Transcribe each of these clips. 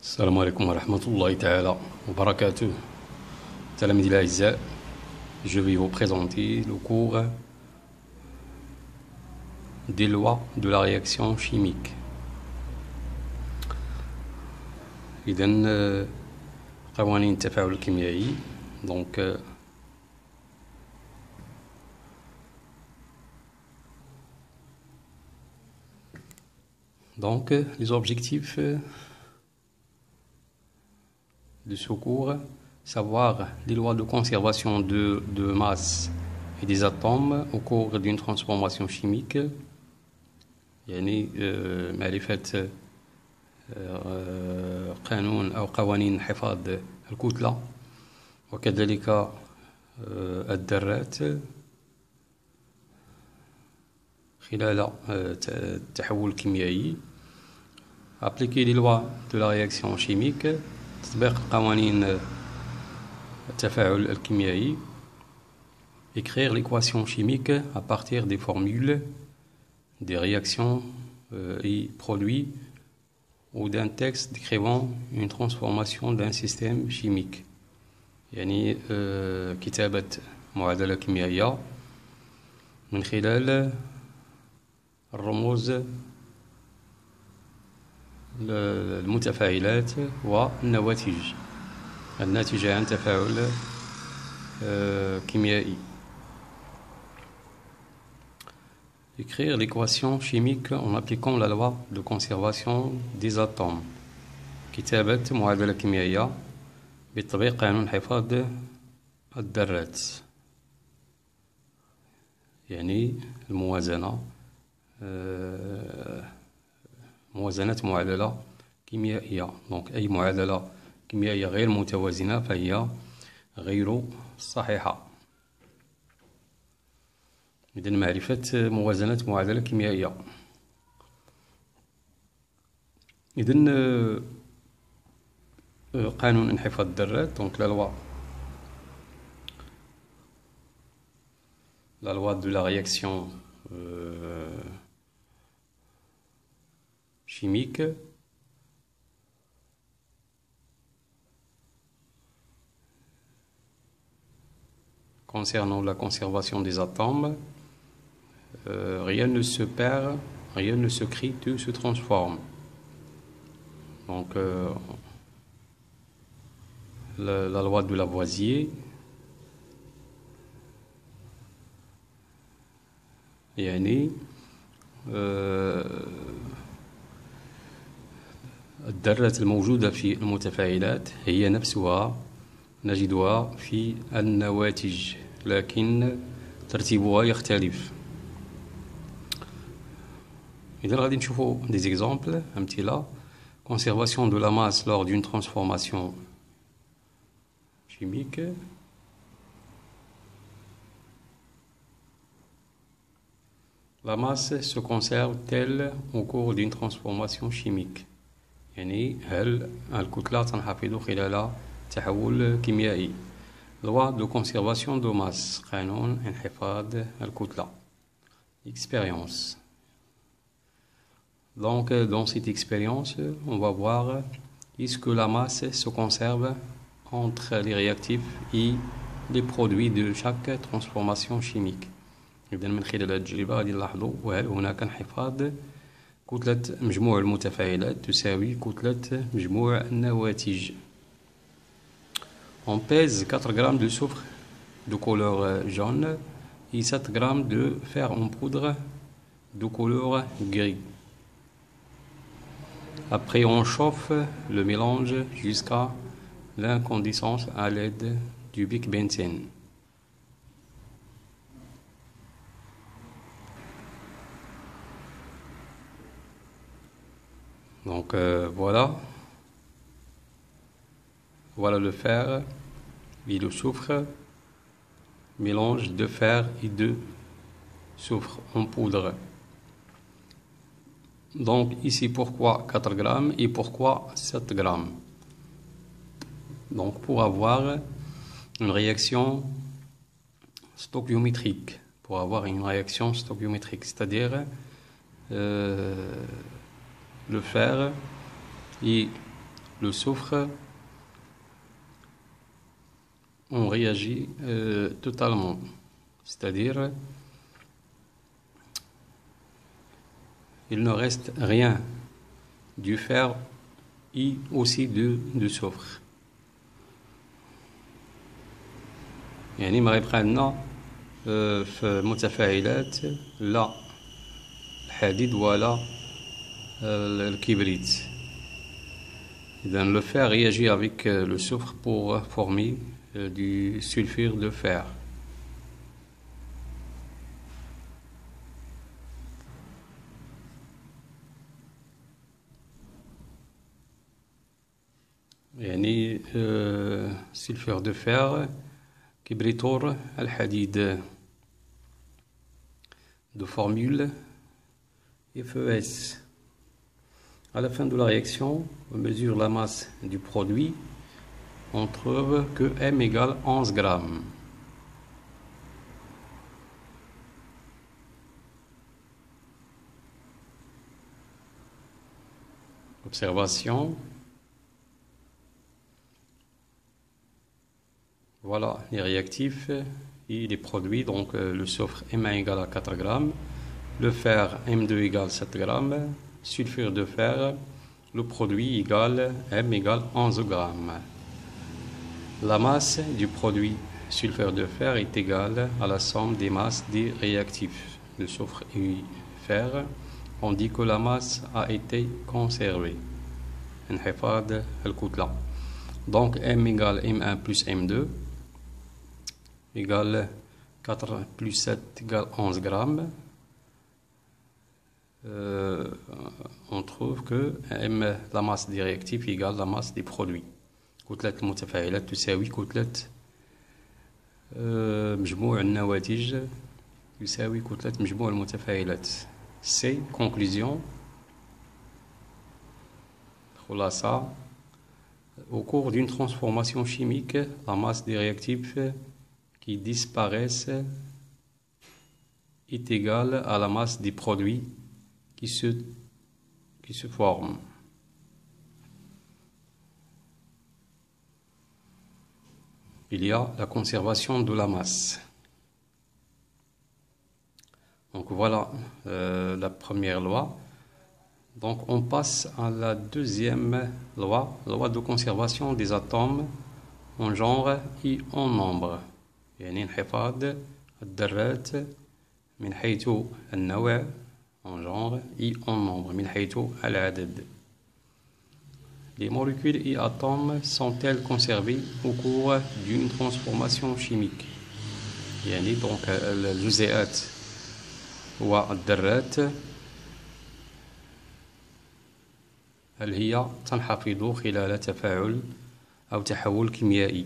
السلام عليكم ورحمة الله تعالى وبركاته. تلاميذي الأعزاء, je vais vous présenter le cours des lois de la réaction chimique. إذن قوانين التفاعل الكيميائي. Donc les objectifs de ce cours, savoir les lois de conservation de masse et des atomes au cours d'une transformation chimique. يعني معرفة قانون أو قوانين حفاظ الكتلة وكذلك الذرات خلال التحول الكيميائي. appliquer les lois de la réaction chimique, تطبيق قوانين التفاعل الكيميائي, écrire l'équation chimique à partir des formules des réactions et produits ou d'un texte décrivant une transformation d'un système chimique. يعني كتابة معادلة كيميائية من خلال الرموز المتفاعلات والنواتج الناتجة عن تفاعل كيميائي. Écrire l'équation chimique en appliquant la loi de conservation des atomes. كتابة معادلة كيميائية بتطبيق قانون حفاظ الذرات. يعني الموازنة موازنة معادلة كيميائية. دونك أي معادلة كيميائية غير متوازنة فهي غير صحيحة. إذن معرفة موازنة معادلة كيميائية. إذن قانون انحفاظ الذرات. دونك la loi de la réaction chimique concernant la conservation des atomes. Rien ne se perd, rien ne se crée, tout se transforme. Donc la loi de Lavoisier, يعني الذرات الموجودة في المتفاعلات هي نفسها نجدها في النواتج لكن ترتيبها يختلف. إذا غادي نشوفوا des exemples أمثلة. Conservation de la masse lors d'une transformation chimique. La masse se conserve telle au cours d'une transformation chimique. يعني هل الكتلة تنحفظ خلال تحول كيميائي. Loi de conservation de masse. قانون انحفاظ الكتلة. Expérience. Donc dans cette expérience, on va voir est-ce que la masse se conserve entre les réactifs et les produits de chaque transformation chimique. إذن من خلال التجربة غادي نلاحظوا وهل هناك انحفاظ كتلة مجموع المتفاعلات تساوي كتلة مجموع النواتج. On pèse 4 grammes de soufre de couleur jaune et 7 grammes de fer en poudre de couleur gris. Après, on chauffe le mélange jusqu'à l'incandescence à l'aide du bicbenzène. Donc voilà le fer et le soufre, mélange de fer et de soufre en poudre. Donc ici pourquoi 4 grammes et pourquoi 7 grammes. Donc pour avoir une réaction stoichiométrique, c'est-à-dire le fer est le soufre, on réagit totalement. C'est-à-dire, il ne reste rien du fer et aussi du soufre. يعني ما غيبقى لنا في المتفاعلات لا الحديد ولا الكبريت. إذن le fer réagit avec le soufre pour former du sulfure de fer. يعني sulfure de fer كبريتور الحديد de formule FES. À la fin de la réaction, on mesure la masse du produit. On trouve que M égale 11 grammes. Observation. Voilà les réactifs et les produits. Donc le soufre M1 égale à 4 grammes, le fer M2 égale 7 grammes, sulfure de fer, le produit égale M égale 11 grammes. La masse du produit sulfure de fer est égale à la somme des masses des réactifs, le soufre et fer. On dit que la masse a été conservée. Donc M égale M1 plus M2 égale 4 plus 7 égale 11 grammes. On trouve que M, la masse des réactifs égale la masse des produits. كتلة المتفاعلات تساوي كتلة مجموع النواتج يساوي كتلة مجموع المتفاعلات. C'est conclusion. خلاصة. Au cours d'une transformation chimique, la masse des réactifs qui disparaissent est égale à la masse des produits qui se forment. Il y a la conservation de la masse. Donc voilà la première loi. Donc on passe à la deuxième loi, loi de conservation des atomes en genre et en nombre. يعني انحفاظ الذرات من حيث النوع en genre et en nombre من حيث العدد. Les molécules et atomes sont-elles conservées au cours d'une transformation chimique؟ يعني donc الجزيئات والذرات هل هي تنحفظ خلال تفاعل أو تحول كيميائي؟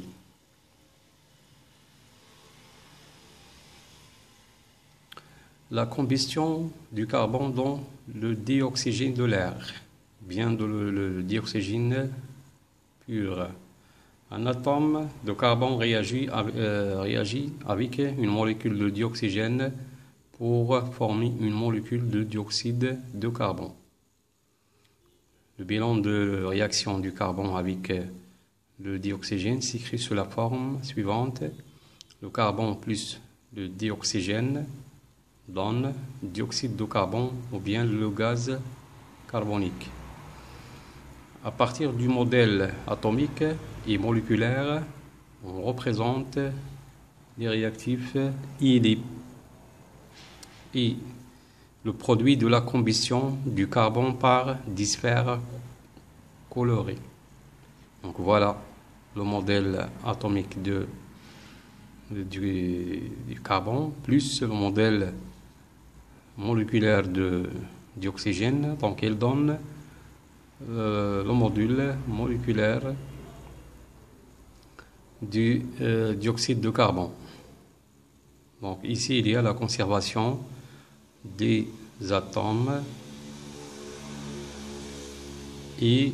La combustion du carbone dans le dioxygène de l'air, bien de le dioxygène pur. Un atome de carbone réagit avec une molécule de dioxygène pour former une molécule de dioxyde de carbone. Le bilan de réaction du carbone avec le dioxygène s'écrit sous la forme suivante. Le carbone plus le dioxygène donne dioxyde de carbone ou bien le gaz carbonique. À partir du modèle atomique et moléculaire, on représente les réactifs et le produit de la combustion du carbone par des sphères colorées. Donc voilà le modèle atomique du carbone plus le modèle moléculaire de dioxygène. Donc il donne le module moléculaire du dioxyde de carbone. Donc ici il y a la conservation des atomes et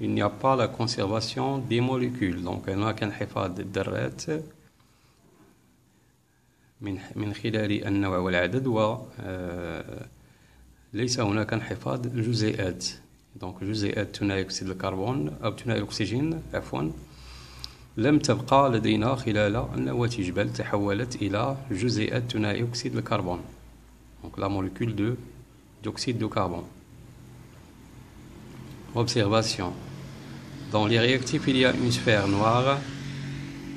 il n'y a pas la conservation des molécules. Donc هنا كنحفظ الذرات من خلال النوع والعدد وليس هناك انحفاظ الجزيئات. دونك جزيئات ثنائي أكسيد الكربون أو ثنائي الأكسجين عفوا لم تبقى لدينا خلال النواتج بل تحولت إلى جزيئات ثنائي أكسيد الكربون. Donc la molécule d'oxyde de carbone. Observation. Dans les réactifs, il y a une sphère noire,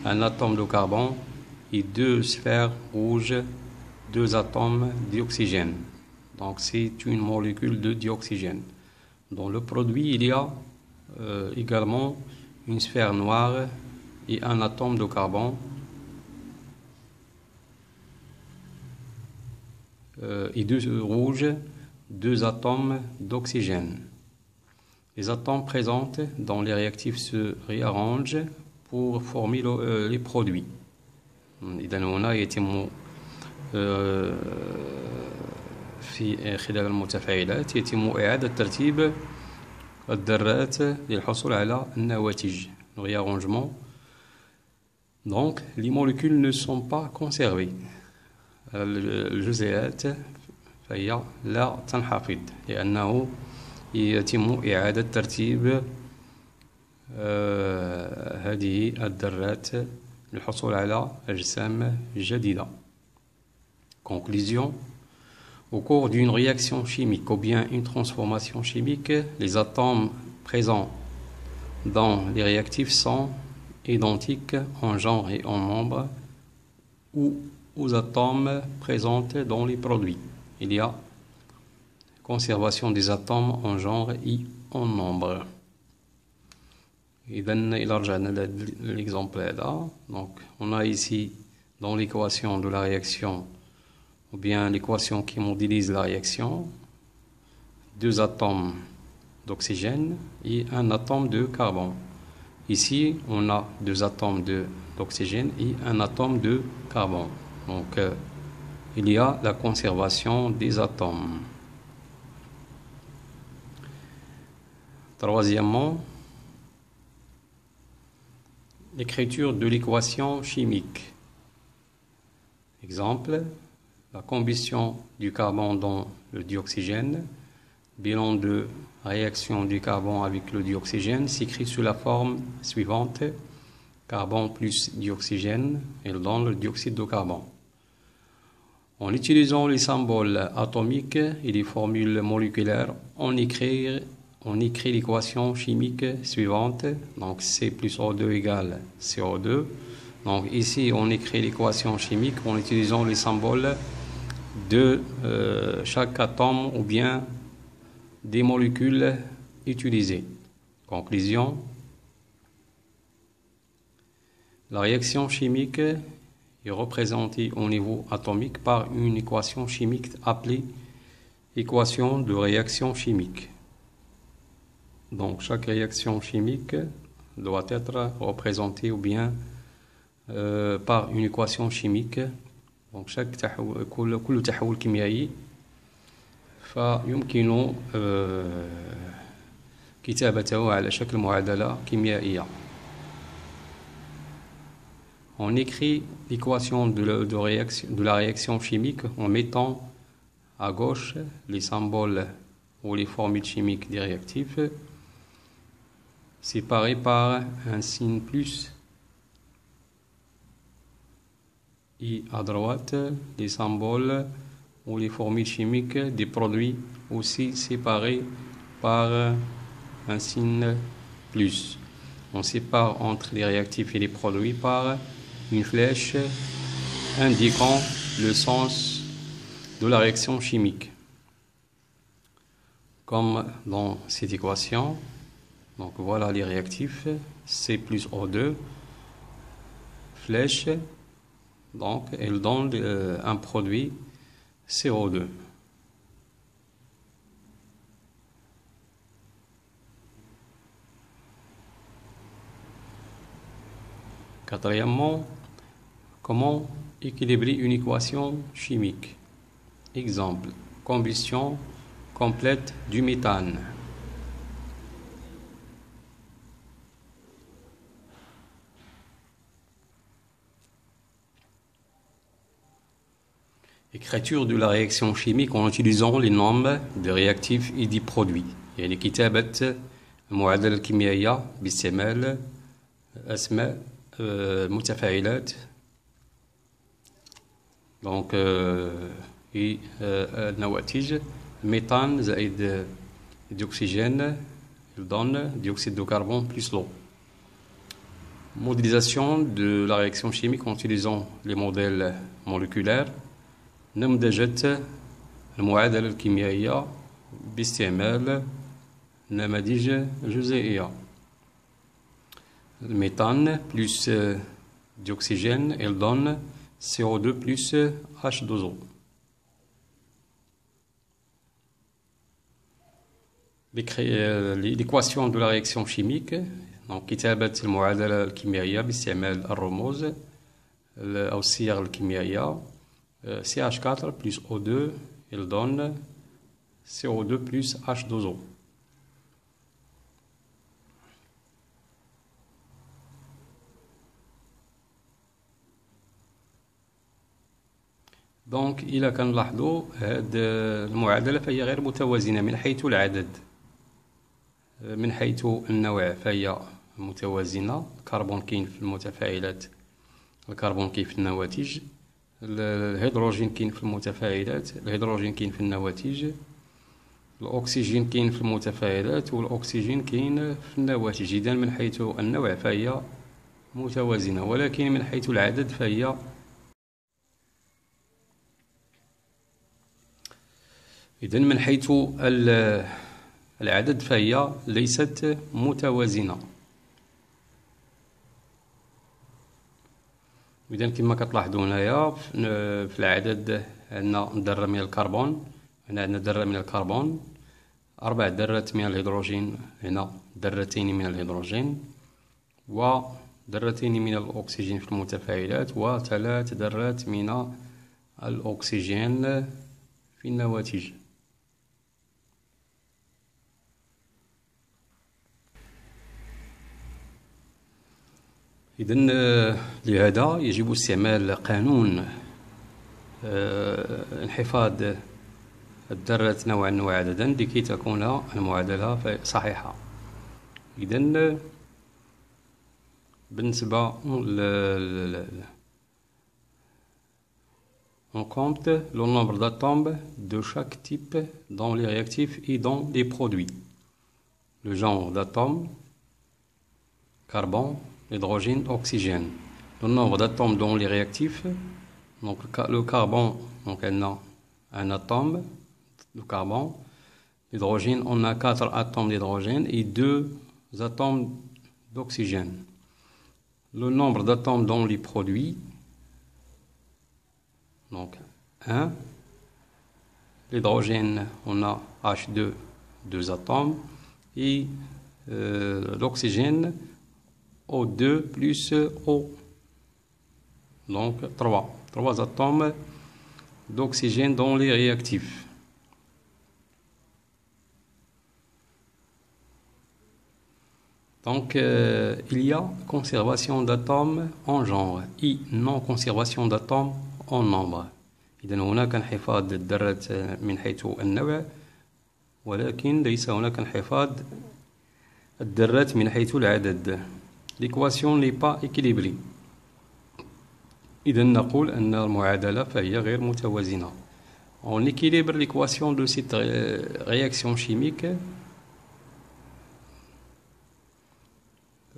un atome de carbone et deux sphères rouges, deux atomes d'oxygène. Donc c'est une molécule de dioxygène. Dans le produit, il y a également une sphère noire et un atome de carbone et deux rouges, deux atomes d'oxygène. Les atomes présents dans les réactifs se réarrangent pour former les produits. إذا هنا يتم في خلال المتفاعلات يتم إعادة ترتيب الذرات للحصول على النواتج. Réarrangement. Donc, les molécules ne sont pas conservées. الجزيئات فهي لا تنحفظ لأنه يتم إعادة ترتيب هذه الذرات للحصول على أجسام جديدة. Conclusion. Au cours d'une réaction chimique ou bien une transformation chimique, les atomes présents dans les réactifs sont identiques en genre et en nombre ou aux atomes présents dans les produits. Il y a conservation des atomes en genre et en nombre. إذن رجعنا l'exemple là. Donc on a ici dans l'équation de la réaction ou bien l'équation qui modélise la réaction deux atomes d'oxygène et un atome de carbone. Ici on a deux atomes d'oxygène et un atome de carbone. Donc il y a la conservation des atomes. Troisièmement, l'écriture de l'équation chimique. Exemple, la combustion du carbone dans le dioxygène. Bilan de réaction du carbone avec le dioxygène s'écrit sous la forme suivante. Carbone plus dioxygène, il donne le dioxyde de carbone. En utilisant les symboles atomiques et les formules moléculaires, on écrit l'équation chimique suivante. Donc C plus O2 égale CO2. Donc ici, on écrit l'équation chimique en utilisant les symboles de chaque atome ou bien des molécules utilisées. Conclusion. La réaction chimique est représentée au niveau atomique par une équation chimique appelée équation de réaction chimique. Donc chaque réaction chimique doit être représentée ou bien par une équation chimique. Donc chaque كل تحول كيميائي فيمكن كتابته على شكل معادلة كيميائية. On écrit l'équation de la réaction chimique en mettant à gauche les symboles ou les formules chimiques des réactifs séparés par un signe plus, et à droite les symboles ou les formules chimiques des produits aussi séparés par un signe plus. On sépare entre les réactifs et les produits par une flèche indiquant le sens de la réaction chimique. Comme dans cette équation, donc voilà les réactifs, C plus O2, flèche, donc elle donne un produit CO2. Quatrièmement, comment équilibrer une équation chimique? Exemple, combustion complète du méthane. Écriture de la réaction chimique en utilisant les nombres de réactifs et des produits. يعني كتابة المعادلة الكيميائية باستعمال أسماء متفاعلات. دونك النواتج ميثان زائد d'oxygène, il donne dioxyde de carbone plus l'eau. Modélisation de la réaction chimique en utilisant les modèles moléculaires. نموذجة المعادلة الكيميائية باستعمال نماذج جزيئية. Le méthane plus d'oxygène, il donne CO2 plus H2O. L'équation de la réaction chimique. Donc كتابة المعادلة الكيميائية باستعمال الرموز أو الصيغ الكيميائية. CH4 plus O2, il donne CO2 plus H2O. دونك إلا كنلاحظوا هاد المعادلة فهي غير متوازنة من حيث العدد. من حيث النوع فهي متوازنة. الكربون كاين في المتفاعلات، الكربون كاين في النواتج، الهيدروجين كاين في المتفاعلات، الهيدروجين كاين في النواتج، الأكسجين كاين في المتفاعلات، والأكسجين كاين في النواتج. إذن من حيث النوع فهي متوازنة، ولكن من حيث العدد فهي من حيث العدد فهي ليست متوازنة. إذن كما كتلاحظوا هنايا في العدد عندنا ذرة من الكربون، هنا عندنا ذرة من الكربون، 4 ذرات من الهيدروجين، هنا ذرتين من الهيدروجين، وذرتين من الأكسجين في المتفاعلات، و3 ذرات من الأكسجين في النواتج. إذن لهذا يجب استعمال قانون انحفاظ الذرات نوعا وعددا لكي تكون المعادلة صحيحة. إذن بالنسبة on compte le nombre d'atomes de chaque type dans les réactifs et dans les produits. Le genre d'atomes, carbone, hydrogène, oxygène. Le nombre d'atomes dans les réactifs, donc le carbone, donc on a un atome de carbone. L'hydrogène, on a 4 atomes d'hydrogène et 2 atomes d'oxygène. Le nombre d'atomes dans les produits, donc 1. L'hydrogène, on a H2, 2 atomes, et l'oxygène, O2 plus O. Donc 3 atomes d'oxygène dans les réactifs. Donc il y a conservation d'atomes en genre et non conservation d'atomes en nombre. إذن هناك انحفاظ الذرات من حيث النوع، ولكن ليس هناك انحفاظ الذرات من حيث العدد. L'équation n'est pas équilibrée. إذن نقول أن المعادلة فهي غير متوازنة. On équilibre l'équation de cette réaction chimique.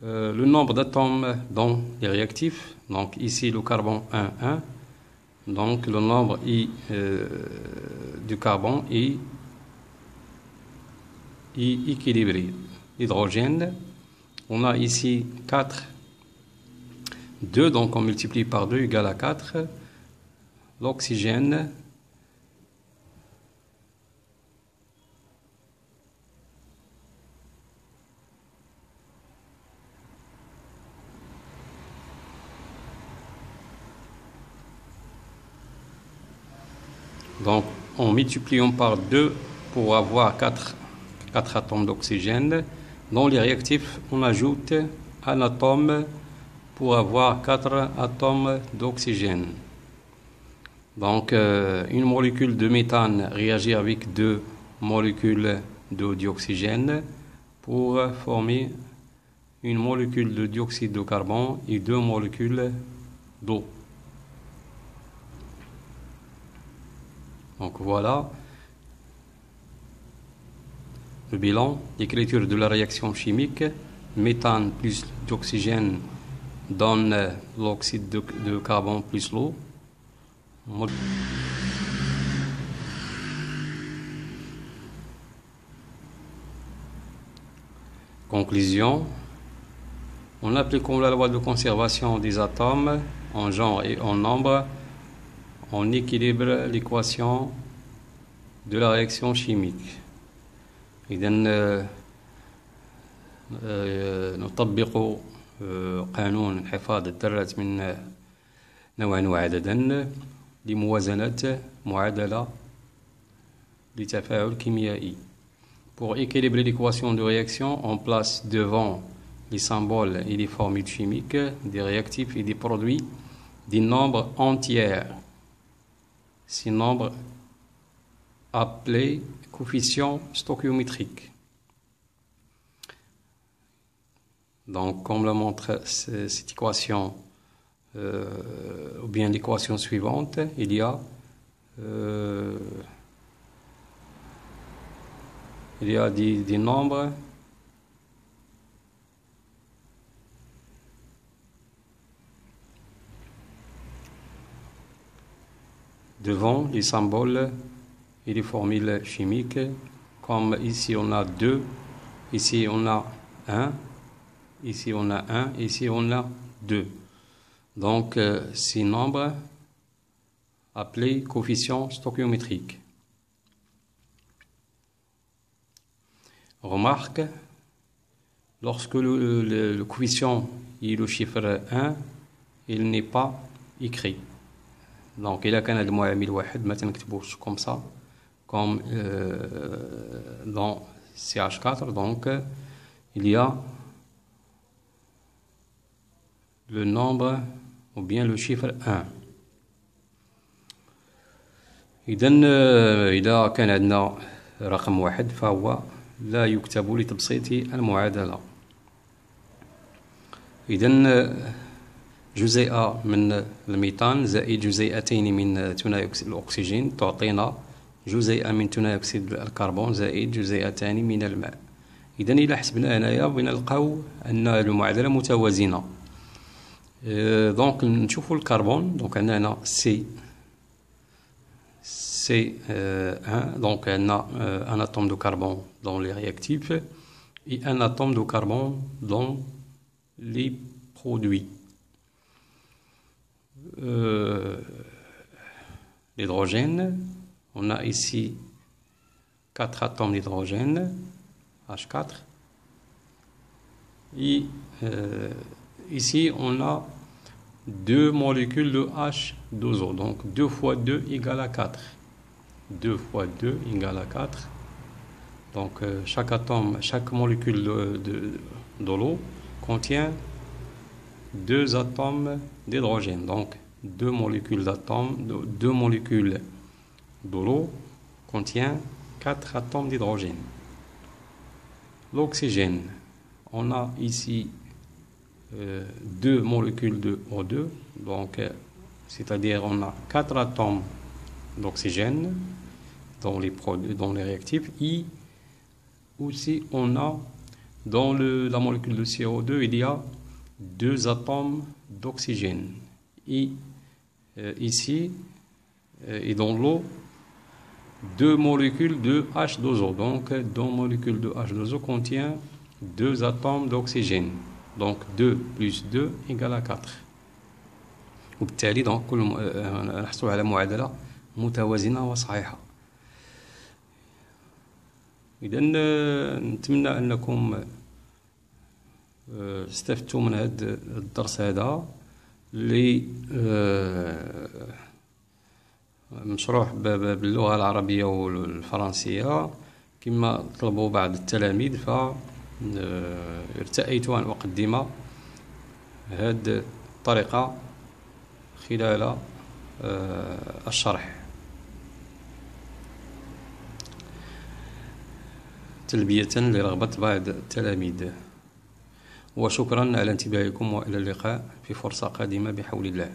Le nombre d'atomes dans les réactifs, donc ici le carbone 1, 1, donc le nombre du carbone est équilibré. L'hydrogène, on a ici 4, 2, donc on multiplie par 2 égale à 4. L'oxygène, donc en multipliant par 2 pour avoir 4 atomes d'oxygène. Dans les réactifs, on ajoute un atome pour avoir 4 atomes d'oxygène. Donc une molécule de méthane réagit avec 2 molécules de dioxygène pour former une molécule de dioxyde de carbone et 2 molécules d'eau. Donc voilà le bilan, l'écriture de la réaction chimique. Méthane plus d'oxygène donne l'oxyde de carbone plus l'eau. Conclusion. En appliquant la loi de conservation des atomes en genre et en nombre, on équilibre l'équation de la réaction chimique. إذا نطبق قانون حفاظ الذرات من نوعا وعددا لموازنة معادلة لتفاعل كيميائي. Pour équilibrer l'équation de réaction, on place devant les symboles et les formules chimiques des réactifs et des produits des nombres entiers. Ces nombres appelés coefficients stoichiométriques. Donc, comme le montre cette équation, ou bien l'équation suivante, il y a des nombres devant les symboles et les formules chimiques, comme ici on a 2, ici on a 1, ici on a 1, ici on a 2. Donc ces nombres appelés coefficients stoichiométriques. Remarque, lorsque le coefficient est le chiffre 1, il n'est pas écrit. Donc إذا كان هذا المعامل واحد ما تنكتبوش comme ça, comme dans CH4. Donc il y a le nombre ou bien le chiffre 1. إذا كان عندنا رقم واحد فهو لا يكتب لتبسيط المعادلة. إذن جزيئة من الميثان زائد جزيئتين من ثاني أكسيد الأكسجين تعطينا جزيئة من ثاني أكسيد الكربون زائد جزيئتان من الماء. إذن إلا حسبنا هنايا بنلقاو أن المعادلة متوازنة. دونك نشوفوا الكربون. دونك عندنا هنا C1, donc un atome de carbone dans les réactifs et un atome de carbone dans les produits. L'hydrogène, on a ici 4 atomes d'hydrogène, H4, et ici on a 2 molécules de H2O, donc 2 fois 2 égale à 4. 2 fois 2 égale à 4. Donc chaque molécule de l'eau contient 2 atomes d'hydrogène. Donc 2 molécules de l'eau contient 4 atomes d'hydrogène. L'oxygène, on a ici 2 molécules de O2, donc c'est-à-dire on a 4 atomes d'oxygène dans les réactifs, et aussi on a dans la molécule de CO2 il y a 2 atomes d'oxygène, et ici et dans l'eau 2 molécules de H2O. Donc 2 molécules de H2O contient 2 atomes d'oxygène. Donc 2 plus 2 égale à 4. وبالتالي donc نحصل على معادلة متوازنة وصحيحة. إذا نتمنى أنكم استفدتوا من هذا الدرس هذا اللي مشروح باللغة العربية والفرنسية كما طلبوا بعض التلاميذ، فارتأيت أن أقدم هذه الطريقة خلال الشرح. تلبية لرغبة بعض التلاميذ. وشكرا على انتباهكم، وإلى اللقاء في فرصة قادمة بحول الله.